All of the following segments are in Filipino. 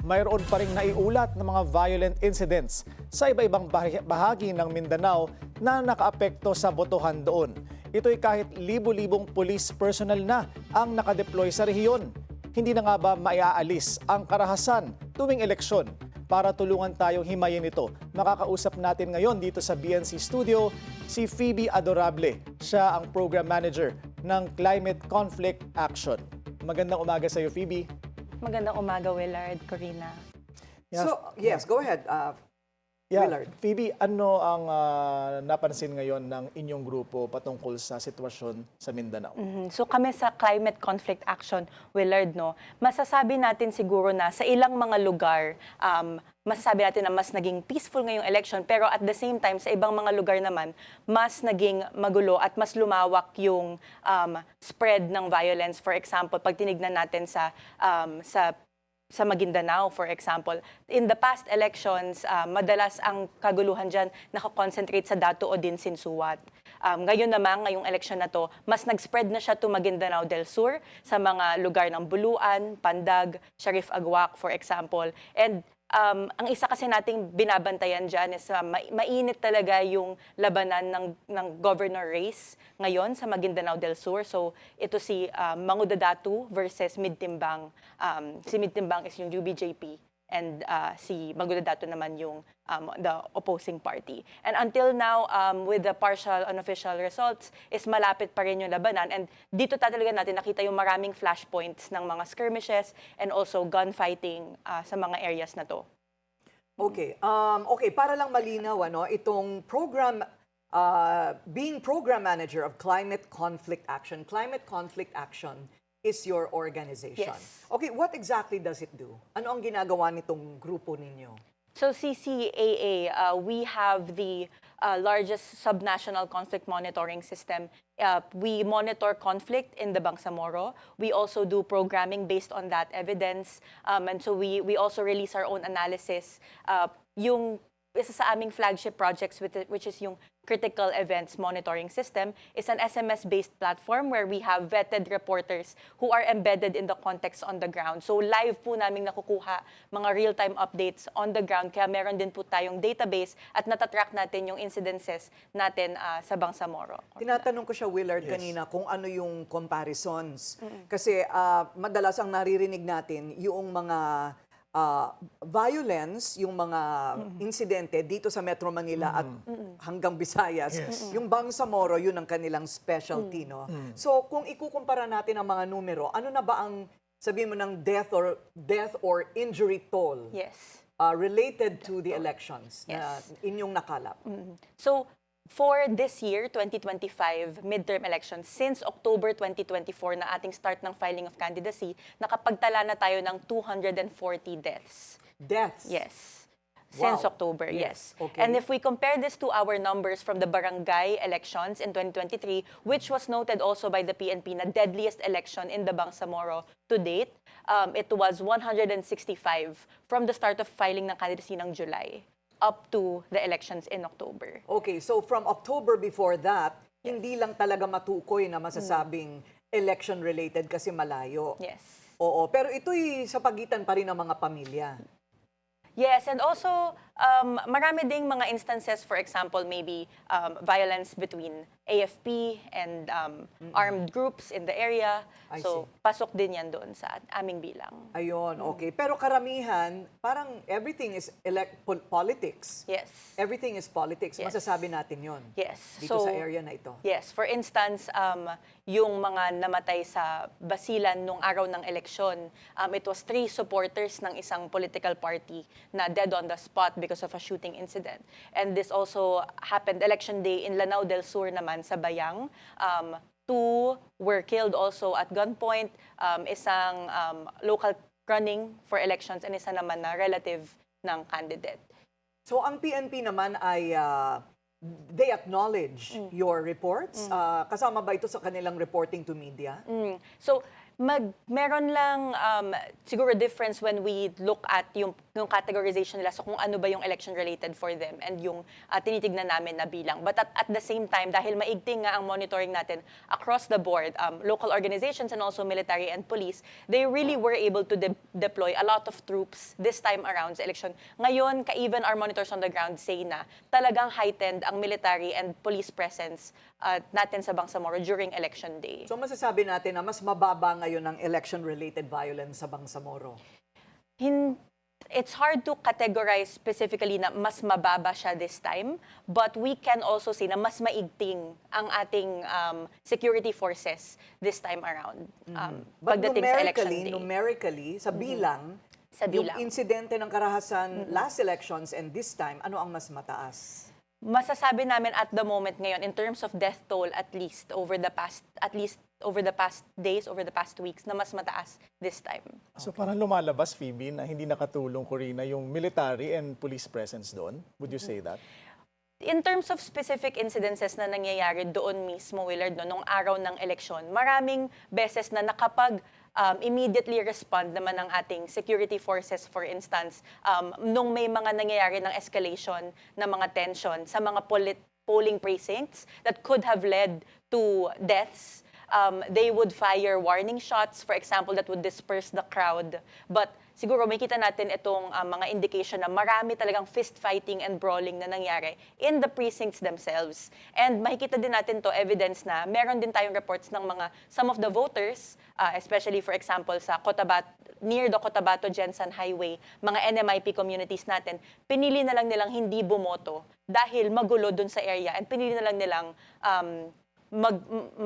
mayroon pa ring naiulat ng mga violent incidents sa iba-ibang bahagi ng Mindanao na nakaapekto sa botohan doon. Ito'y kahit libo-libong police personnel na ang nakadeploy sa rehiyon. Hindi na nga ba maiaalis ang karahasan tuwing eleksyon? Para tulungan tayong himayin ito, makakausap natin ngayon dito sa BNC Studio si Phoebe Adorable. Siya ang Program Manager ng Climate Conflict Action. Magandang umaga sa iyo, Phoebe. Magandang umaga, Willard, Corina. Yeah. So, yes, go ahead, Willard. Phoebe, ano ang napansin ngayon ng inyong grupo patungkol sa sitwasyon sa Mindanao? So kami sa Climate Conflict Action, Willard, masasabi natin siguro na sa ilang mga lugar, masasabi natin na mas naging peaceful ngayong election, pero at the same time, sa ibang mga lugar naman, mas naging magulo at mas lumawak yung spread ng violence. For example, pag tinignan natin sa Mindanao, for example. In the past elections, madalas ang kaguluhan dyan nakakonsentrate sa Dato o din Sinsuat. Ngayon naman, ngayong election na to, mas nag-spread na siya to Maguindanao del Sur, sa mga lugar ng Buluan, Pandag, Sharif Agwak, for example. And ang isa kasi nating binabantayan dyan is mainit talaga yung labanan ng governor race ngayon sa Maguindanao del Sur. So ito si Mangudadatu versus Midtimbang. Si Midtimbang is yung UBJP and si Mangudadatu naman yung the opposing party. And until now, with the partial unofficial results, is malapit pa rin yung labanan. And dito talaga natin nakita yung maraming flashpoints ng mga skirmishes and also gunfighting sa mga areas na to. Okay, para lang malinaw, itong program, being program manager of Climate Conflict Action is your organization. Yes. Okay, what exactly does it do? Ano ang ginagawa nitong grupo ninyo? So CCAA, we have the largest subnational conflict monitoring system. We monitor conflict in the Bangsamoro. We also do programming based on that evidence. And so we also release our own analysis. Yung isa sa aming flagship projects, which is yung Critical Events Monitoring System, is an SMS-based platform where we have vetted reporters who are embedded in the context on the ground. So live po namin nakukuha mga real-time updates on the ground. Kaya meron din po tayong database at natatrack natin yung incidences natin sa Bangsamoro. Tinatanong ko siya, Willard, kanina kung ano yung comparisons. Kasi madalas ang naririnig natin yung mga violence, yung mga insidente dito sa Metro Manila at hanggang Visayas. Yung Bangsamoro, yun ang kanilang specialty, no? So, kung ikukumpara natin ang mga numero, ano na ba ang, sabihin mo, ng death or injury toll related to the elections na inyong nakalap? So, for this year, 2025 midterm elections, since October 2024 na ating start ng filing of candidacy, nakapagtala na tayo ng 240 deaths. Deaths? Yes. Wow. Since October, yes. Okay. And if we compare this to our numbers from the barangay elections in 2023, which was noted also by the PNP na deadliest election in the Bangsamoro to date, it was 165 from the start of filing ng candidacy ng July up to the elections in October. Okay, so from October before that, hindi lang talaga matukoy na masasabing election-related kasi malayo. Yes. Oo, pero ito'y sa pagitan pa rin ng mga pamilya. Yes, and also, marami ding mga instances, for example, maybe violence between AFP and armed groups in the area. So, pasok din yan doon sa aming bilang. Ayun, okay. Pero karamihan, parang everything is politics. Yes. Everything is politics. Yes. Masasabi natin yon. Yes. Dito sa area na ito. Yes. For instance, yung mga namatay sa Basilan nung araw ng eleksyon, it was 3 supporters ng isang political party na dead on the spot because of a shooting incident. And this also happened election day in Lanao del Sur naman sa Bayang. 2 were killed also at gunpoint, isang local running for elections and isa naman na relative ng candidate. So ang PNP naman ay they acknowledge your reports. Kasama ba ito sa kanilang reporting to media? So Meron lang siguro difference when we look at yung categorization nila, so kung ano ba yung election related for them and yung tinitignan namin na bilang. But at the same time, dahil maigting nga ang monitoring natin across the board, local organizations and also military and police, they really were able to deploy a lot of troops this time around sa election. Ngayon, even our monitors on the ground say na talagang heightened ang military and police presence natin sa Bangsamoro during election day. So masasabi natin na mas mababa ngayon ang election-related violence sa Bangsamoro? It's hard to categorize specifically na mas mababa siya this time, but we can also say na mas maigting ang ating security forces this time around But pagdating sa election day. numerically, sa bilang, yung insidente ng karahasan last elections and this time, ano ang mas mataas? Masasabi namin at the moment ngayon in terms of death toll at least over the past days, over the past weeks na mas mataas this time. So parang lumalabas, Phoebe, na hindi nakatulong, Corina, yung military and police presence doon. Would you say that? In terms of specific incidences na nangyayari doon mismo, Willard, nung araw ng eleksyon, maraming beses na nakapag immediately respond naman ng ating security forces, for instance, nung may mga nangyayari ng escalation ng mga tension sa mga polling precincts that could have led to deaths. They would fire warning shots, for example, that would disperse the crowd. But siguro may kita natin itong mga indication na marami talagang fist fighting and brawling na nangyari in the precincts themselves. And makikita din natin to evidence na meron din tayong reports ng some of the voters, especially for example sa near the Cotabato-Jensan Highway, mga NMIP communities natin, pinili na lang nilang hindi bumoto dahil magulo dun sa area and pinili na lang nilang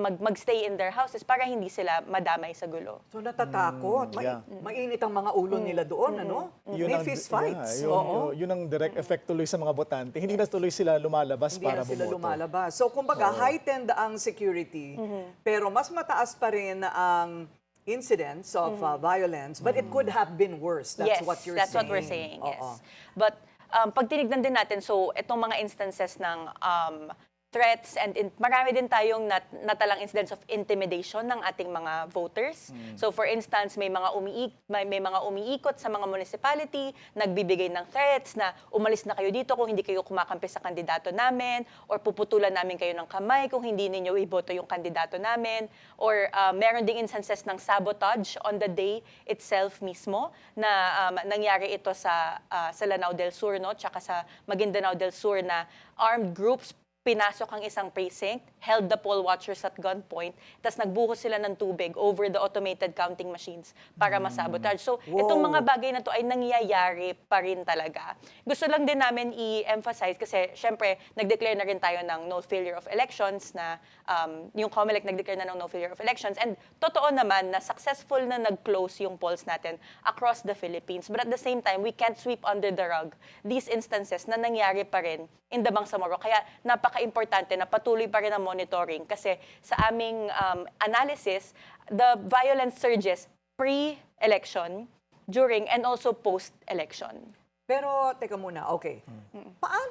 magstay in their houses para hindi sila madamay sa gulo. So natatakot. Mainit ang mga ulo nila doon, ano? May fist fights. Yun ang direct effect tuloy sa mga botante. Hindi na tuloy sila lumalabas para bumoto. Hindi na sila lumalabas. So kumbaga, heightened ang security, pero mas mataas pa rin ang incidents of violence, but it could have been worse. That's what you're saying. That's what we're saying, yes. But pag tinignan din natin, so itong mga instances ng threats and marami din tayong natalang incidents of intimidation ng ating mga voters. So for instance, may mga umiikot sa mga municipality, nagbibigay ng threats na umalis na kayo dito kung hindi kayo kumakampi sa kandidato namin, or puputulan namin kayo ng kamay kung hindi ninyo iboto yung kandidato namin, or meron ding instances ng sabotage on the day itself mismo na nangyari ito sa Lanao del Sur, no, tsaka sa Maguindanao del Sur, na armed groups pinasok ang isang precinct, held the poll watchers at gunpoint, tapos nagbuhos sila ng tubig over the automated counting machines para masabotage. So, itong mga bagay na to ay nangyayari pa rin talaga. Gusto lang din namin i-emphasize kasi, syempre, nag-declare na rin tayo ng no failure of elections, na yung COMELEC nag-declare na ng no failure of elections. And totoo naman na successful na nag-close yung polls natin across the Philippines. But at the same time, we can't sweep under the rug these instances na nangyari pa rin in the Bangsamoro. Kaya napaka-importante na patuloy pa rin ang monitoring kasi sa aming analysis, the violence surges pre-election, during, and also post-election. Pero, teka muna, okay.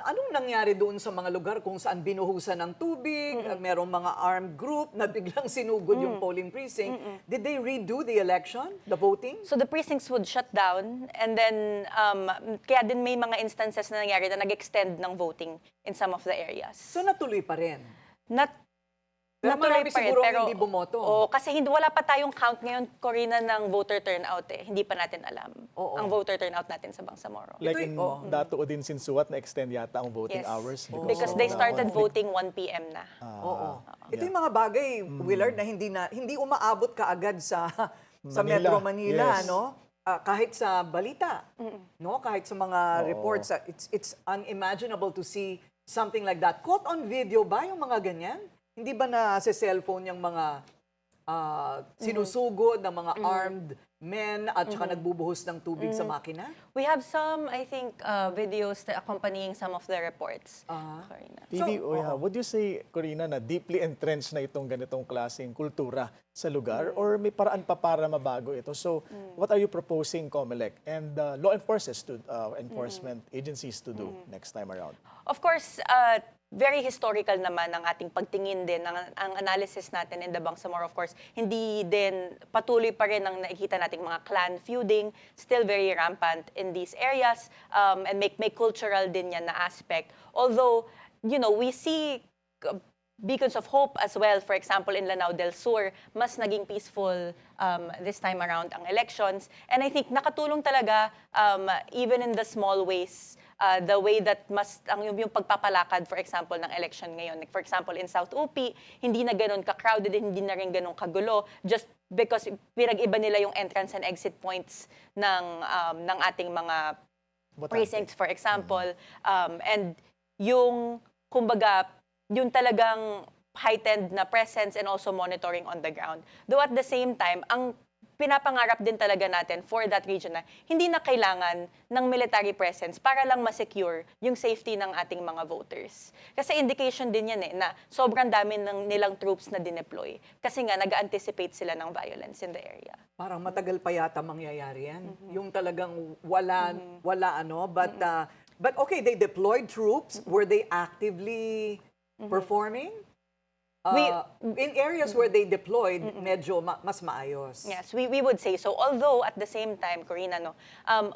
Anong nangyari doon sa mga lugar kung saan binuhusan ng tubig, merong mga armed group na biglang sinugod yung polling precinct? Did they redo the election, the voting? So the precincts would shut down, and then kaya din may mga instances na nangyari na nag-extend ng voting in some of the areas. So natuloy pa rin? Pero Natuloy marami pa rin, siguro pero hindi bumoto. kasi wala pa tayong count ngayon, Corina, ng voter turnout eh. Hindi pa natin alam ang voter turnout natin sa Bangsamoro. Like in Dato din Sinsuat, na-extend yata ang voting hours. Because they started voting 1 p.m. na. Ito yung mga bagay, Willard, na hindi umaabot kaagad sa Metro Manila, no? Kahit sa balita, no? Kahit sa mga reports, it's unimaginable to see something like that. Caught on video ba yung mga ganyan? Hindi ba na sa cellphone yung mga sinusugod ng mga armed men at saka nagbubuhos ng tubig sa makina? We have some, I think, videos accompanying some of the reports. Phoebe, would you say, Corina, na deeply entrenched na itong ganitong klaseng kultura sa lugar, or may paraan pa para mabago ito? So, what are you proposing, COMELEC and law enforcement agencies to do next time around? Of course, very historical naman ang ating pagtingin din, ang analysis natin in the Bangsamoro, of course, hindi din patuloy pa rin ang nakikita nating mga clan feuding, still very rampant in these areas, and may cultural din yan na aspect. Although, we see beacons of hope as well. For example, in Lanao del Sur, mas naging peaceful this time around ang elections. And I think nakatulong talaga, even in the small ways, the way that yung pagpapalakad, for example, ng election ngayon. Like, for example, in South UP, hindi na ganun ka-crowded, hindi na rin ganun kagulo, just because pinag-iba nila yung entrance and exit points ng ating mga precincts, for example. And yung, kumbaga, yung talagang heightened na presence and also monitoring on the ground. Though at the same time, ang pinapangarap din talaga natin for that region na hindi na kailangan ng military presence para lang ma-secure yung safety ng ating mga voters. Kasi indication din yan na sobrang dami nilang troops na dineploy. Kasi nga, nag-anticipate sila ng violence in the area. Parang matagal pa yata mangyayari yan. Yung talagang wala but okay, they deployed troops. Were they actively performing? In areas where they deployed, medyo mas maayos. Yes, we would say so. Although at the same time, Corina,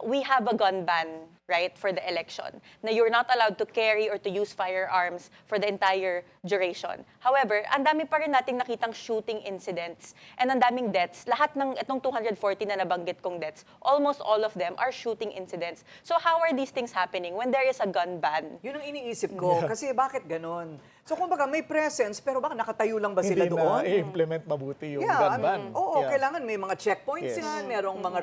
we have a gun ban, right, for the election. Na you're not allowed to carry or to use firearms for the entire duration. However, ang dami pa rin nating nakitang shooting incidents and ang daming deaths. Lahat ng itong 240 na nabanggit kong deaths, almost all of them are shooting incidents. So how are these things happening when there is a gun ban? Yun ang iniisip ko. Kasi bakit ganon? So kumbaga may presence, pero baka nakatayo lang ba sila Hindi doon? na i-implement mabuti yung gun ban. Oo, kailangan may mga checkpoints yan, merong mga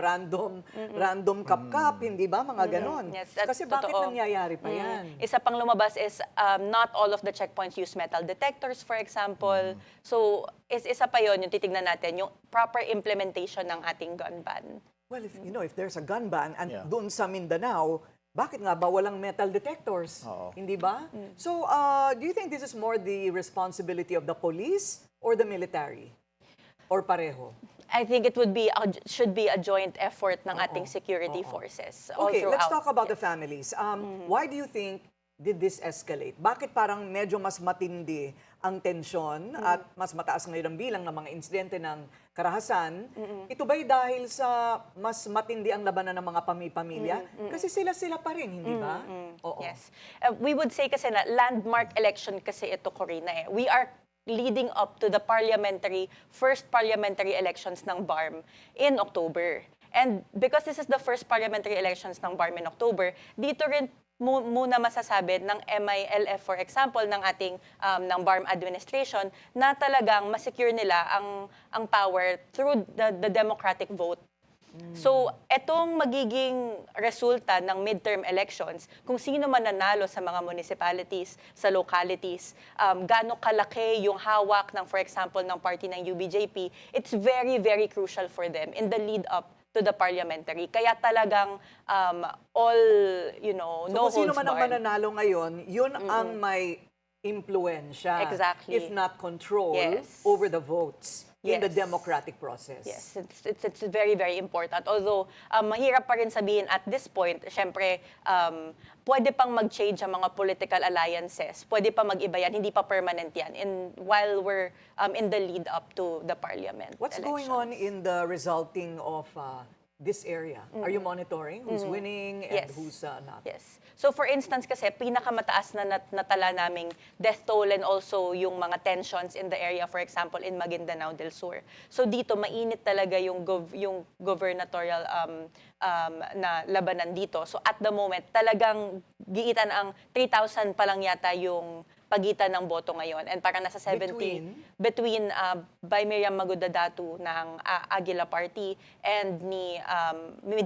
random kap-kap, hindi ba? Mga ganon. Yes, Kasi bakit totoo. nangyayari pa yan? Isa pang lumabas is not all of the checkpoints use metal detectors, for example. So, isa pa yon yung titignan natin, yung proper implementation ng ating gun ban. Well, if there's a gun ban, and doon sa Mindanao, bakit nga ba walang metal detectors? Hindi ba? So, do you think this is more the responsibility of the police or the military? Or pareho? I think it should be a joint effort ng ating security forces all Okay, throughout. let's talk about the families. Why do you think did this escalate? Bakit parang medyo mas matindi ang tensyon at mas mataas ngayon ang bilang ng mga insidente ng karahasan? Ito ba'y dahil sa mas matindi ang labanan ng mga pamilya? Kasi sila-sila pa rin, hindi ba? Oo. Yes. We would say kasi na landmark election kasi ito, Corina. We are leading up to the first parliamentary elections ng BARM in October. And because this is the first parliamentary elections ng BARM in October, dito rin muna masasabi ng MILF, for example, ng ating ng BARM administration, na talagang masecure nila ang power through the democratic vote. So, etong magiging resulta ng midterm elections, kung sino man nanalo sa mga municipalities, sa localities, gaano kalaki yung hawak ng, for example, ng party ng UBJP, it's very, very crucial for them in the lead up to the parliamentary. Kaya talagang So, no kung sino holds man ang barred. mananalo ngayon, yun ang may impluensya, Exactly. if not control, Yes. over the votes in the Yes. democratic process. Yes, it's very, very important. Although, mahirap pa rin sabihin at this point, syempre, pwede pang mag-change ang mga political alliances. Pwede pa mag-iba yan, hindi pa permanent yan while we're in the lead up to the parliament What's going on in the resulting of this area? Are you monitoring who's winning and Yes. who's not? Yes. So for instance kasi, pinakamataas na natala naming death toll and also yung mga tensions in the area, for example, in Mindanao del Sur. So dito, mainit talaga yung gubernatorial na labanan dito. So at the moment, talagang giitan ang 3,000 pa lang yata yung pagitan ng boto ngayon. And parang nasa 70 between by Miriam Magudadatu ng Aguila Party and ni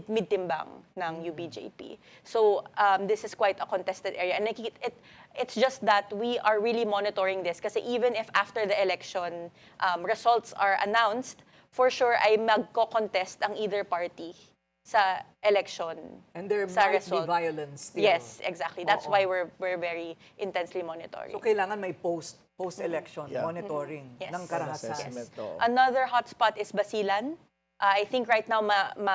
Midtimbang ng UBJP. So this is quite a contested area. And it's just that we are really monitoring this kasi even if after the election results are announced, for sure ay magko-contest ang either party sa election. And there sa might result. be violence still. Yes, exactly. That's why we're very intensely monitoring. So kailangan may post-election monitoring Yes. ng karahasan. Assessment, oo. Another hotspot is Basilan. I think right now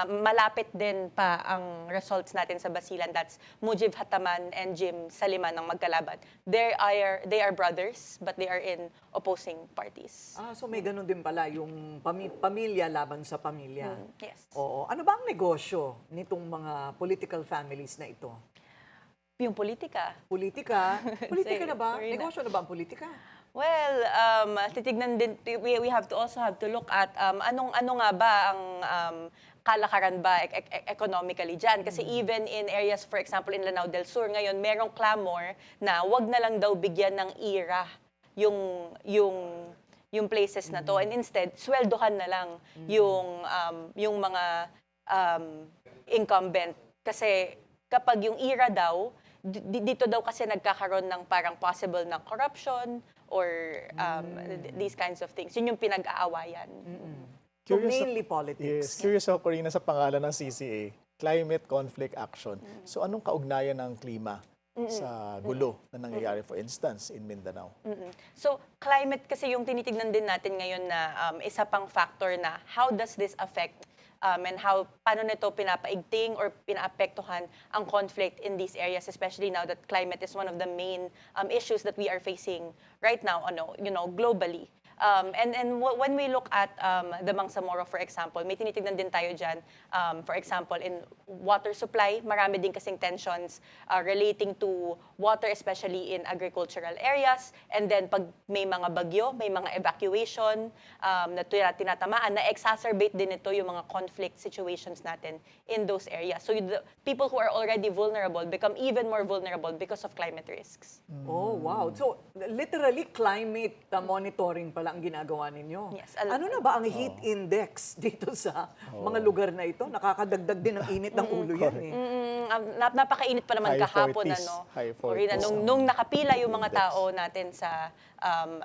malapit din pa ang results natin sa Basilan. That's Mujib Hataman and Jim Saliman ng magkalaban. They are brothers, but they are in opposing parties. So may ganun din pala yung pamilya laban sa pamilya. Yes. Oo. Ano ba ang negosyo nitong mga political families na ito? Yung politika. Politika? Politika na ba? Corina. Negosyo na ba ang politika? Well, titignan din, we have to look at ano nga ba ang kalakaran ba economically dyan. Kasi even in areas, for example, in Lanao del Sur, ngayon merong clamor na wag na lang daw bigyan ng IRA yung places na to. And instead, sweldohan na lang yung mga incumbent. Kasi kapag yung IRA daw, dito daw kasi nagkakaroon ng parang possible na corruption or these kinds of things. Yun yung pinag-aawayan. So mainly politics. Yes, curious ako, Corina, sa pangalan ng CCAA, Climate Conflict Action. So anong kaugnayan ng klima sa gulo na nangyayari, for instance, in Mindanao? So climate kasi yung tinitignan din natin ngayon na isa pang factor na how does this affect and paano nito pinapaigting or pinaapektuhan ang conflict in these areas, especially now that climate is one of the main issues that we are facing right now, globally. And when we look at the Bangsamoro, for example, may tinitignan din tayo dyan. For example, in water supply, marami din kasing tensions relating to water, especially in agricultural areas. And then pag may mga bagyo, may mga evacuation na tinatamaan, na-exacerbate din ito yung mga conflict situations natin in those areas. So the people who are already vulnerable become even more vulnerable because of climate risks. Oh, wow. So literally climate monitoring pala ang ginagawa ninyo. Yes. Ano na ba ang heat index dito sa mga lugar na ito? Nakakadagdag din ng init ng ulo yan eh. Napakainit pa naman High kahapon, 40s. High 40s. Corina, nung nakapila yung mga tao natin sa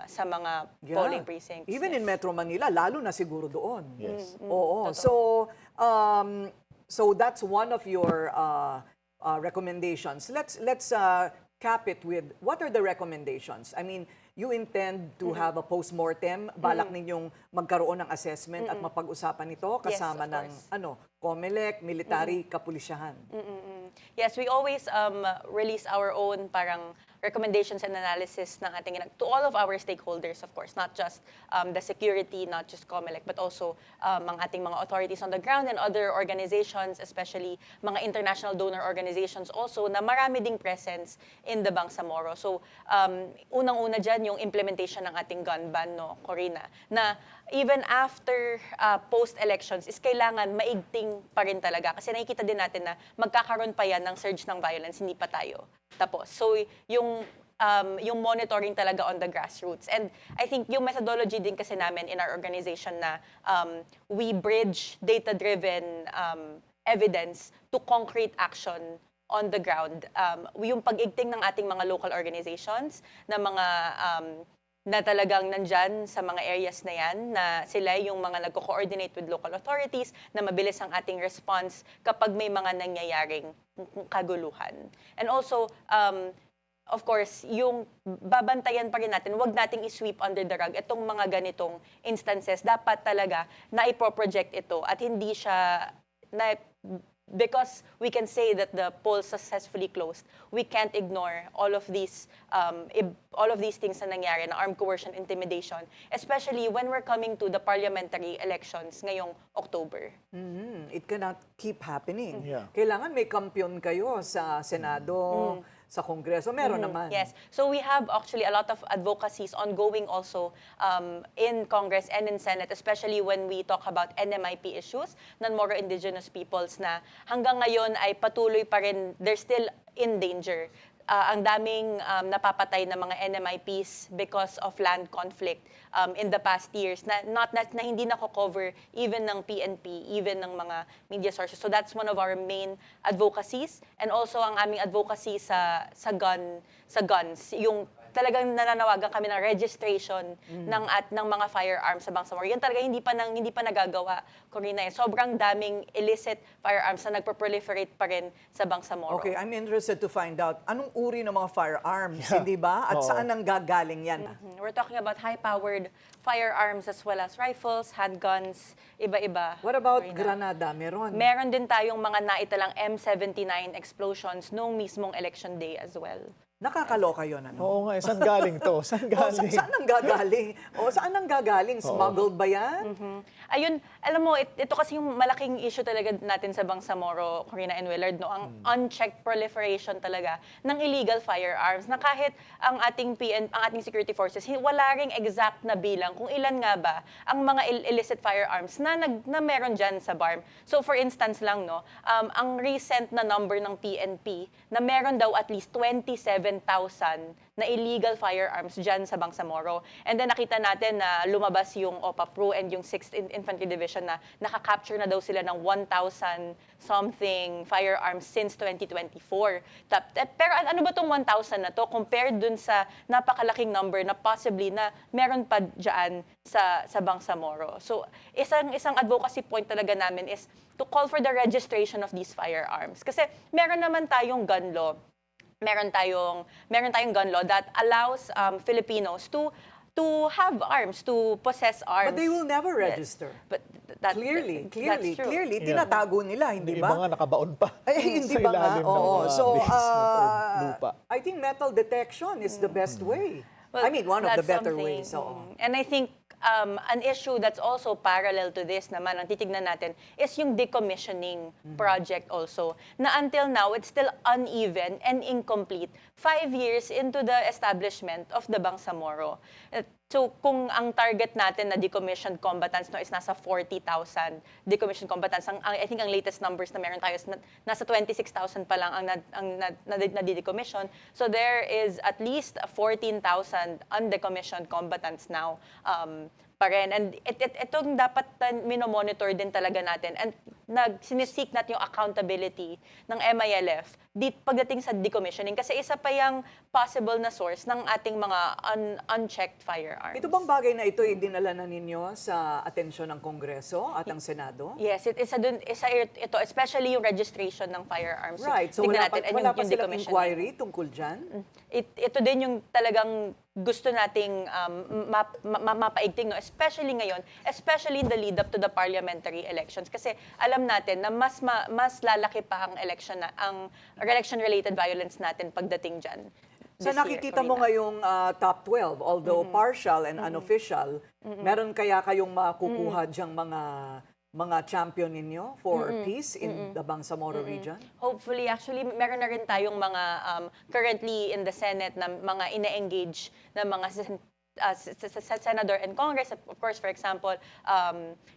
mga polling precincts. Even in Metro Manila, lalo na siguro doon. Yes. Oo. So that's one of your recommendations. Let's cap it with what are the recommendations? I mean, you intend to have a post-mortem, balak ninyong magkaroon ng assessment at mapag-usapan ito kasama Yes, of ng COMELEC, military, kapulisyahan. Yes, we always release our own parang recommendations and analysis ng ating to all of our stakeholders, of course, not just the security, not just COMELEC, but also ang ating mga authorities on the ground and other organizations, especially mga international donor organizations also, na marami ding presence in the Bangsamoro. So, unang-una dyan yung implementation ng ating gun ban, no, Corina, na even after post-elections is kailangan maigting pa rin talaga. Kasi nakikita din natin na magkakaroon pa yan ng surge ng violence, hindi pa tayo tapos. So, yung monitoring talaga on the grassroots. And I think yung methodology din kasi namin in our organization na we bridge data-driven evidence to concrete action on the ground. Yung pag-igting ng ating mga local organizations na mga na talagang nandyan sa mga areas na yan, na sila yung mga nagko-coordinate with local authorities, na mabilis ang ating response kapag may mga nangyayaring kaguluhan. And also, of course, yung babantayan pa rin natin, wag nating i-sweep under the rug itong mga ganitong instances. Dapat talaga na ipoproject ito at hindi siya because we can say that the polls successfully closed, we can't ignore all of these things na nangyari, na armed coercion, intimidation, especially when we're coming to the parliamentary elections ngayong October. It cannot keep happening. Yeah. Kailangan may kampiyon kayo sa Senado, sa Kongreso. Meron naman. Yes. So we have actually a lot of advocacies ongoing also in Congress and in Senate, especially when we talk about NMIP issues, non-Moro Indigenous peoples, na hanggang ngayon ay patuloy pa rin, they're still in danger. Ang daming napapatay na mga NMIPs because of land conflict in the past years na hindi nako-cover even ng PNP, even ng mga media sources. So that's one of our main advocacies. And also ang aming advocacy sa guns, yung talagang nananawagan kami ng registration ng mga firearms sa Bangsamoro. Yan talaga hindi pa nagagawa, Corina. Sobrang daming illicit firearms na nagpo-proliferate pa rin sa Bangsamoro. Okay, I'm interested to find out, anong uri ng mga firearms, hindi ba? At saan nang gagaling yan? We're talking about high-powered firearms as well as rifles, handguns, iba-iba. What about Corina. granada? Meron? Meron din tayong mga naitalang M79 explosions noong mismong election day as well. Nakakaloka yun, ano? Oo nga, saan galing to? Saan galing? Saan nang gagaling? Saan nang gagaling? Smuggled ba yan? Ayun, alam mo, ito kasi yung malaking issue talaga natin sa Bangsamoro, Corina and Willard, no? Ang unchecked proliferation talaga ng illegal firearms na kahit ang ating security forces, wala ring exact na bilang kung ilan nga ba ang mga illicit firearms na meron dyan sa BARM. So for instance lang, no, ang recent na number ng PNP na meron daw at least 27,000 na illegal firearms dyan sa Bangsamoro. And then nakita natin na lumabas yung OPA-PRO and yung 6th Infantry Division na nakaka-capture na daw sila ng 1,000 something firearms since 2024. Pero ano ba tong 1,000 na to compared dun sa napakalaking number na possibly na meron pa dyan sa Bangsamoro. So isang advocacy point talaga namin is to call for the registration of these firearms. Kasi meron naman tayong gun law. Meron tayong gun law that allows Filipinos to have arms, to possess arms. But they will never register. But Clearly, that's true. tinatago nila, hindi Iba ba? nga nakabaon pa. Ay, hindi sa ba nga? ilalim ng Oo. mga So, basement or lupa. I think metal detection is the best way. Well, I mean, one of the that's better something. ways. Oo. And I think an issue that's also parallel to this naman, ang titignan natin, is yung decommissioning project also. Na until now, it's still uneven and incomplete 5 years into the establishment of the Bangsamoro. So kung ang target natin na decommissioned combatants no, is nasa 40,000 decommissioned combatants, I think ang latest numbers na meron tayo is nasa 26,000 pa lang ang na-decommission. So there is at least 14,000 undecommissioned combatants now pa rin. And itong dapat minomonitor din talaga natin and sinisik natin yung accountability ng MILF pagdating sa decommissioning kasi isa pa yung possible na source ng ating mga unchecked firearms. Ito bang bagay na ito ay dinala na ninyo sa atensyon ng Kongreso at ang Senado? Yes, isa ito, especially yung registration ng firearms. Right. So Tignan wala pa, natin, and wala yung pa silang decommissioning. inquiry tungkol dyan? Ito din yung talagang gusto nating mapaigting, no? Especially ngayon, especially in the lead up to the parliamentary elections. Kasi alam natin na mas lalaki pa ang election-related violence natin pagdating dyan. Sa nakikita mo ngayong top 12, although partial and unofficial, meron kaya kayong makukuha diyang mga champion ninyo for peace in the Bangsamoro region? Hopefully, actually, meron na rin tayong mga currently in the Senate na mga ina-engage na mga Senador and Congress. Of course, for example,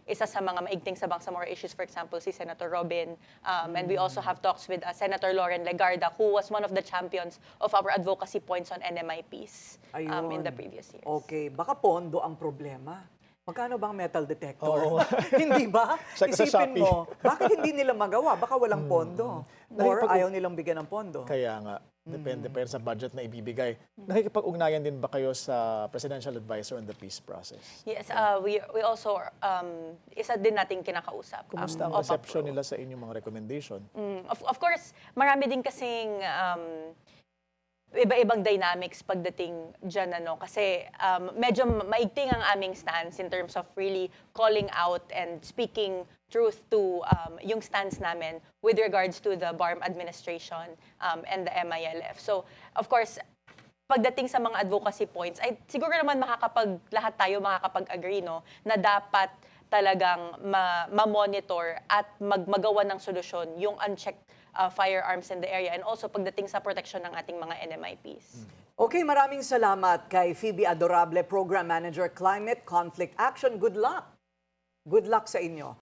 isa sa mga maigting sa Bangsamoro issues, for example, si Senator Robin. And we also have talks with Senator Lauren Legarda, who was one of the champions of our advocacy points on NMIPs in the previous years. Okay, baka pondo ang problema. Magkano bang metal detector? Oo. Hindi ba? Sa Isipin Shopee. mo, bakit hindi nila magawa? Baka walang pondo. Or Nakikipag- ayaw nilang bigyan ng pondo. Kaya nga, depende pa yan sa budget na ibibigay. Nakikipag-ugnayan din ba kayo sa presidential advisor on the peace process? Yes, we also, isa din nating kinakausap. Kumusta ang reception nila sa inyong mga recommendation? Of course, marami din kasing iba-ibang dynamics pagdating dyan, kasi medyo maigting ang aming stance in terms of really calling out and speaking truth to yung stance namin with regards to the BARM administration and the MILF. So, of course, pagdating sa mga advocacy points, ay siguro naman lahat tayo makakapag-agree, no, na dapat talagang ma-monitor at magawa ng solusyon yung unchecked firearms in the area and also pagdating sa protection ng ating mga NMIPs. Okay, maraming salamat kay Phoebe Adorable, Program Manager, Climate Conflict Action. Good luck. Good luck sa inyo.